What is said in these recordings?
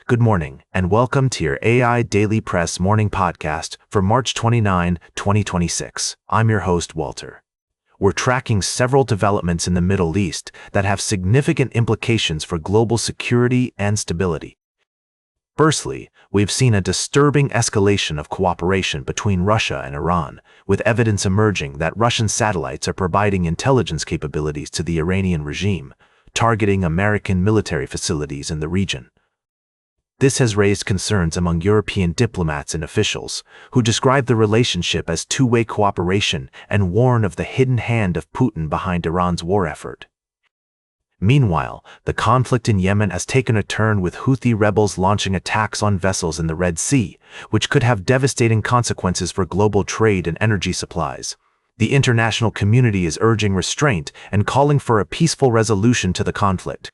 Good morning, and welcome to your AI Daily Press morning podcast for March 29, 2026. I'm your host, Walter. We're tracking several developments in the Middle East that have significant implications for global security and stability. Firstly, we've seen a disturbing escalation of cooperation between Russia and Iran, with evidence emerging that Russian satellites are providing intelligence capabilities to the Iranian regime, targeting American military facilities in the region. This has raised concerns among European diplomats and officials, who describe the relationship as two-way cooperation and warn of the hidden hand of Putin behind Iran's war effort. Meanwhile, the conflict in Yemen has taken a turn with Houthi rebels launching attacks on vessels in the Red Sea, which could have devastating consequences for global trade and energy supplies. The international community is urging restraint and calling for a peaceful resolution to the conflict.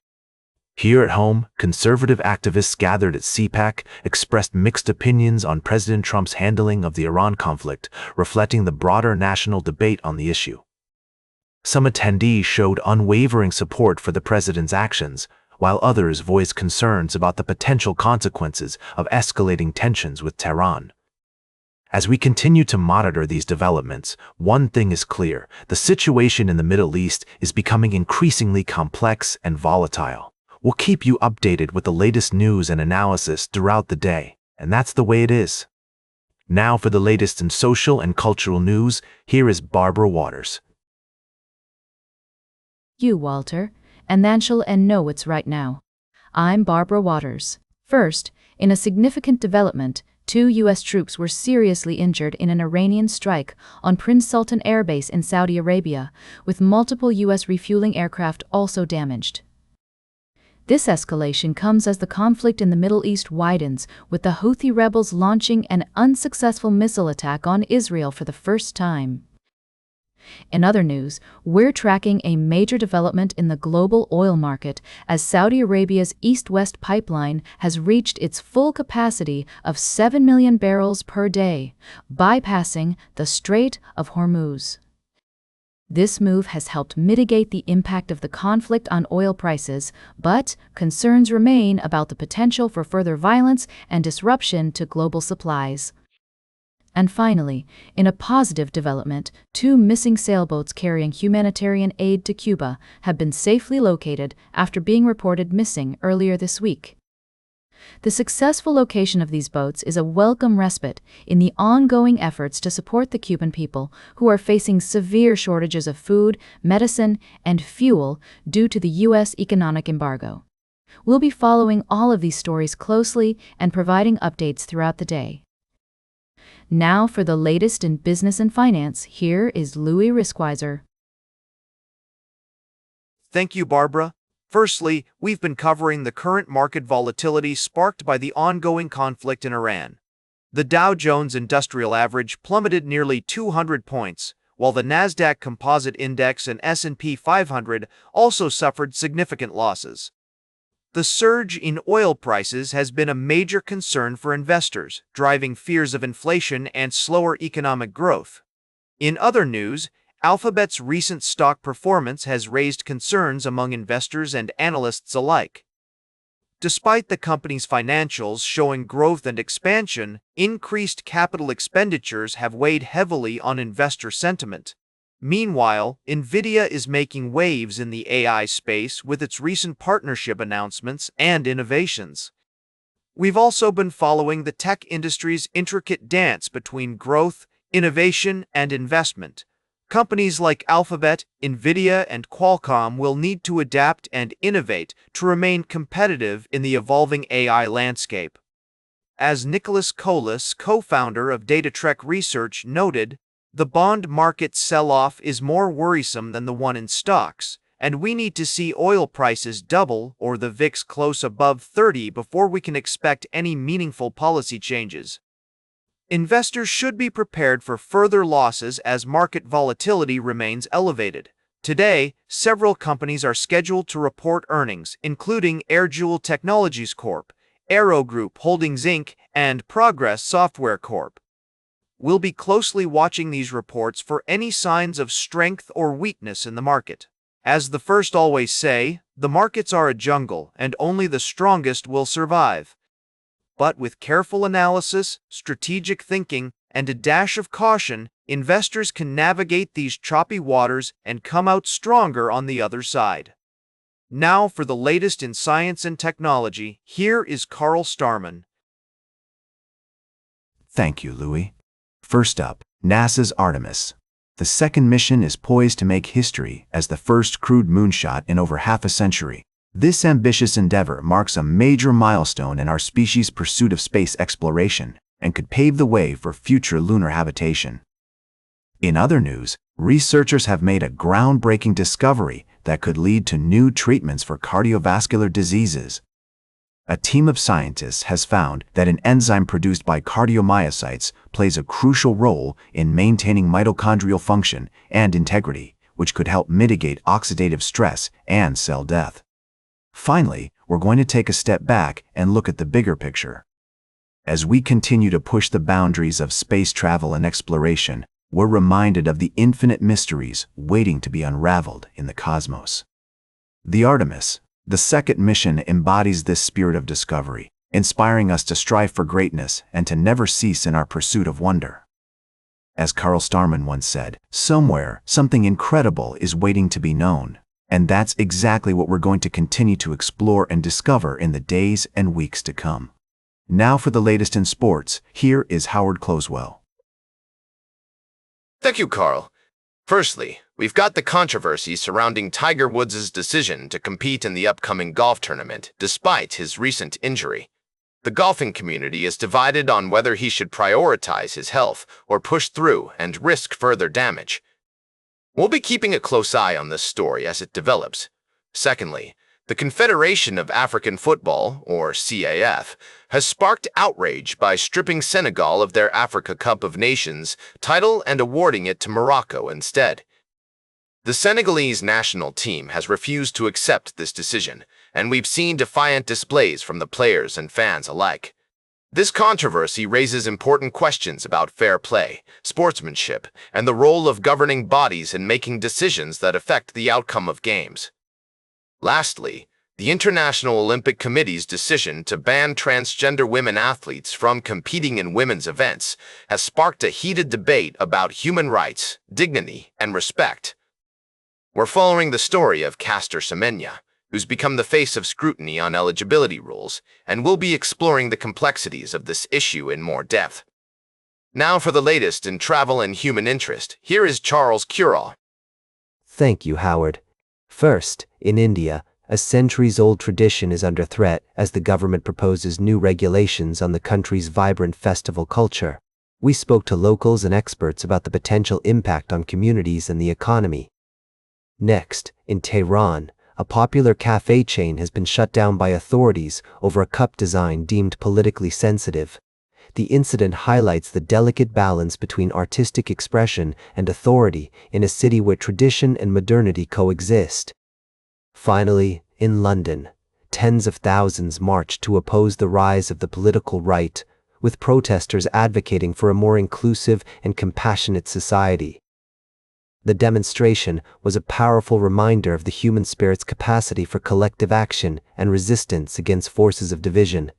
Here at home, conservative activists gathered at CPAC expressed mixed opinions on President Trump's handling of the Iran conflict, reflecting the broader national debate on the issue. Some attendees showed unwavering support for the president's actions, while others voiced concerns about the potential consequences of escalating tensions with Tehran. As we continue to monitor these developments, one thing is clear: the situation in the Middle East is becoming increasingly complex and volatile. We'll keep you updated with the latest news and analysis throughout the day, and that's the way it is. Now for the latest in social and cultural news, here is Barbara Waters. You, Walter, and then she'll know what's right now. I'm Barbara Waters. First, in a significant development, 2 U.S. troops were seriously injured in an Iranian strike on Prince Sultan Air Base in Saudi Arabia, with multiple U.S. refueling aircraft also damaged. This escalation comes as the conflict in the Middle East widens, with the Houthi rebels launching an unsuccessful missile attack on Israel for the first time. In other news, we're tracking a major development in the global oil market as Saudi Arabia's East-West pipeline has reached its full capacity of 7 million barrels per day, bypassing the Strait of Hormuz. This move has helped mitigate the impact of the conflict on oil prices, but concerns remain about the potential for further violence and disruption to global supplies. And finally, in a positive development, 2 missing sailboats carrying humanitarian aid to Cuba have been safely located after being reported missing earlier this week. The successful location of these boats is a welcome respite in the ongoing efforts to support the Cuban people who are facing severe shortages of food, medicine, and fuel due to the U.S. economic embargo. We'll be following all of these stories closely and providing updates throughout the day. Now for the latest in business and finance, here is Louis Riskweiser. Thank you, Barbara. Firstly, we've been covering the current market volatility sparked by the ongoing conflict in Iran. The Dow Jones Industrial Average plummeted nearly 200 points, while the Nasdaq Composite Index and S&P 500 also suffered significant losses. The surge in oil prices has been a major concern for investors, driving fears of inflation and slower economic growth. In other news, Alphabet's recent stock performance has raised concerns among investors and analysts alike. Despite the company's financials showing growth and expansion, increased capital expenditures have weighed heavily on investor sentiment. Meanwhile, NVIDIA is making waves in the AI space with its recent partnership announcements and innovations. We've also been following the tech industry's intricate dance between growth, innovation, and investment. Companies like Alphabet, NVIDIA, and Qualcomm will need to adapt and innovate to remain competitive in the evolving AI landscape. As Nicholas Colas, co-founder of DataTrek Research, noted, the bond market sell-off is more worrisome than the one in stocks, and we need to see oil prices double or the VIX close above 30 before we can expect any meaningful policy changes. Investors should be prepared for further losses as market volatility remains elevated. Today, several companies are scheduled to report earnings, including AirJoule Technologies Corp., Aero Group Holdings Inc., and Progress Software Corp. We'll be closely watching these reports for any signs of strength or weakness in the market. As the first always say, the markets are a jungle, and only the strongest will survive. But with careful analysis, strategic thinking, and a dash of caution, investors can navigate these choppy waters and come out stronger on the other side. Now for the latest in science and technology, here is Carl Starman. Thank you, Louis. First up, NASA's Artemis. The second mission is poised to make history as the first crewed moonshot in over half a century. This ambitious endeavor marks a major milestone in our species' pursuit of space exploration and could pave the way for future lunar habitation. In other news, researchers have made a groundbreaking discovery that could lead to new treatments for cardiovascular diseases. A team of scientists has found that an enzyme produced by cardiomyocytes plays a crucial role in maintaining mitochondrial function and integrity, which could help mitigate oxidative stress and cell death. Finally, we're going to take a step back and look at the bigger picture. As we continue to push the boundaries of space travel and exploration, we're reminded of the infinite mysteries waiting to be unraveled in the cosmos. The Artemis, the second mission, embodies this spirit of discovery, inspiring us to strive for greatness and to never cease in our pursuit of wonder. As Carl Starman once said, somewhere, something incredible is waiting to be known. And that's exactly what we're going to continue to explore and discover in the days and weeks to come. Now for the latest in sports, here is Howard Closewell. Thank you, Carl. Firstly, we've got the controversy surrounding Tiger Woods' decision to compete in the upcoming golf tournament despite his recent injury. The golfing community is divided on whether he should prioritize his health or push through and risk further damage. We'll be keeping a close eye on this story as it develops. Secondly, the Confederation of African Football, or CAF, has sparked outrage by stripping Senegal of their Africa Cup of Nations title and awarding it to Morocco instead. The Senegalese national team has refused to accept this decision, and we've seen defiant displays from the players and fans alike. This controversy raises important questions about fair play, sportsmanship, and the role of governing bodies in making decisions that affect the outcome of games. Lastly, the International Olympic Committee's decision to ban transgender women athletes from competing in women's events has sparked a heated debate about human rights, dignity, and respect. We're following the story of Caster Semenya, who's become the face of scrutiny on eligibility rules, and we'll be exploring the complexities of this issue in more depth. Now for the latest in travel and human interest, here is Charles Curall. Thank you, Howard. First, in India, a centuries-old tradition is under threat as the government proposes new regulations on the country's vibrant festival culture. We spoke to locals and experts about the potential impact on communities and the economy. Next, in Tehran, a popular cafe chain has been shut down by authorities over a cup design deemed politically sensitive. The incident highlights the delicate balance between artistic expression and authority in a city where tradition and modernity coexist. Finally, in London, tens of thousands marched to oppose the rise of the political right, with protesters advocating for a more inclusive and compassionate society. The demonstration was a powerful reminder of the human spirit's capacity for collective action and resistance against forces of division.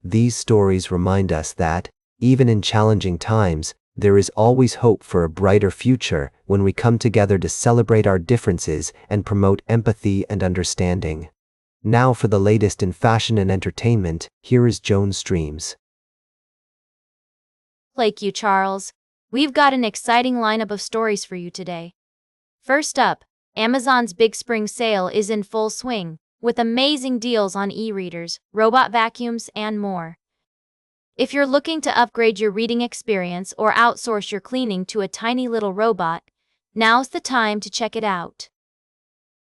These stories remind us that, even in challenging times, there is always hope for a brighter future when we come together to celebrate our differences and promote empathy and understanding. Now for the latest in fashion and entertainment, here is Joan Streams. Thank you, Charles. We've got an exciting lineup of stories for you today. First up, Amazon's Big Spring Sale is in full swing, with amazing deals on e-readers, robot vacuums, and more. If you're looking to upgrade your reading experience or outsource your cleaning to a tiny little robot, now's the time to check it out.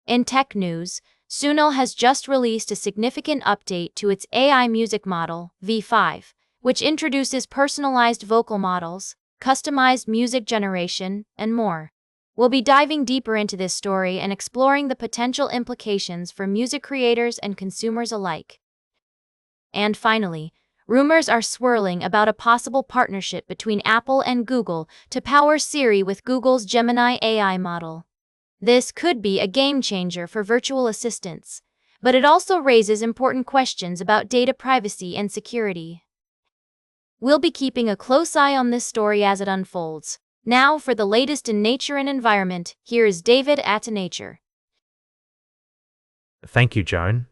In tech news, Suno has just released a significant update to its AI music model, V5, which introduces personalized vocal models, customized music generation, and more. We'll be diving deeper into this story and exploring the potential implications for music creators and consumers alike. And finally, rumors are swirling about a possible partnership between Apple and Google to power Siri with Google's Gemini AI model. This could be a game changer for virtual assistants, but it also raises important questions about data privacy and security. We'll be keeping a close eye on this story as it unfolds. Now, for the latest in nature and environment, here is David at Nature. Thank you, Joan.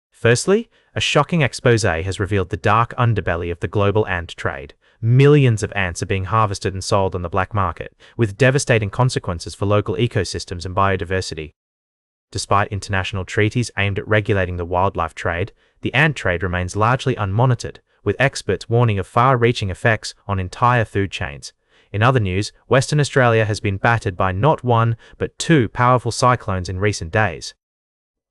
Firstly, a shocking expose has revealed the dark underbelly of the global ant trade. Millions of ants are being harvested and sold on the black market, with devastating consequences for local ecosystems and biodiversity. Despite international treaties aimed at regulating the wildlife trade, the ant trade remains largely unmonitored, with experts warning of far-reaching effects on entire food chains. In other news, Western Australia has been battered by not one, but two powerful cyclones in recent days.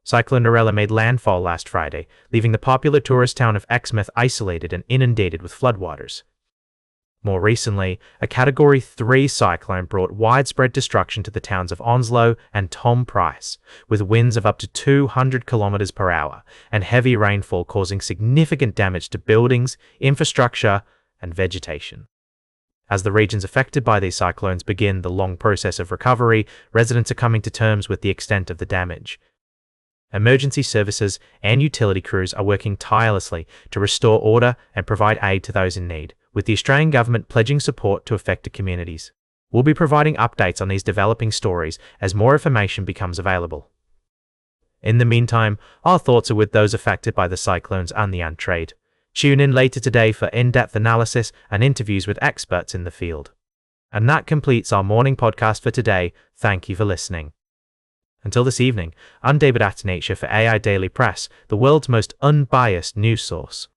Cyclone Narella made landfall last Friday, leaving the popular tourist town of Exmouth isolated and inundated with floodwaters. More recently, a Category 3 cyclone brought widespread destruction to the towns of Onslow and Tom Price, with winds of up to 200 kilometers per hour and heavy rainfall causing significant damage to buildings, infrastructure, and vegetation. As the regions affected by these cyclones begin the long process of recovery, residents are coming to terms with the extent of the damage. Emergency services and utility crews are working tirelessly to restore order and provide aid to those in need, with the Australian government pledging support to affected communities. We'll be providing updates on these developing stories as more information becomes available. In the meantime, our thoughts are with those affected by the cyclones and the ant trade. Tune in later today for in-depth analysis and interviews with experts in the field. And that completes our morning podcast for today. Thank you for listening. Until this evening, I'm David at Nature for AI Daily Press, the world's most unbiased news source.